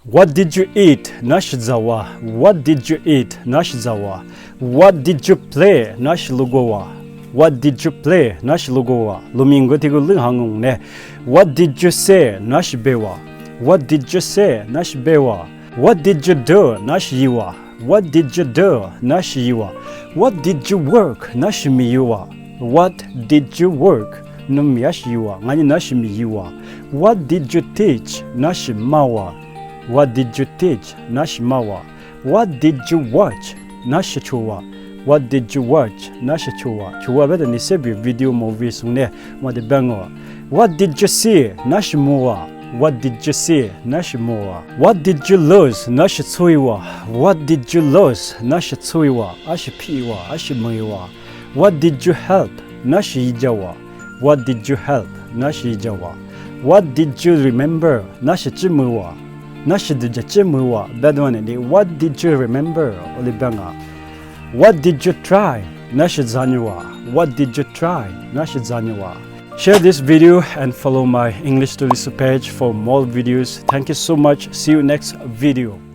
What did you eat? Nash zawa. What did you eat? Nash zawa. What did you play? Nash lugowa. What did you play? Nash lugowa. Lumingo tigulung hangung ne. What did you say? Nash bewa. What did you say? Nash bewa. What did you do? Nash yiwa. What did you do? Nash yiwa. What did you work? Nash miwa. What did you work? Numiash yiwa. Ngani nash miwa. What did you teach? Nash mawa. What did you teach? Nash mawa. What did you watch? Nash chua. What did you watch? Nash chua. Chua beda ni sebi video movies ne ma de bango. What did you see? Nash mua. What did you see? Nash mua. What did you lose? Nash tsuiwa. What did you lose? Nash tsuiwa. Ash piwa. Ash muiwa. What did you help? Nash ijawa. What did you help? Nash ijawa. What did you remember? Nash chimuwa. Nash did chimuwa. That one. What did you remember? Olibanga. What did you try? Nash zanywa. What did you try? Nash zanywa. Share this video and follow my English to Lisu page for more videos. Thank you so much. See you next video.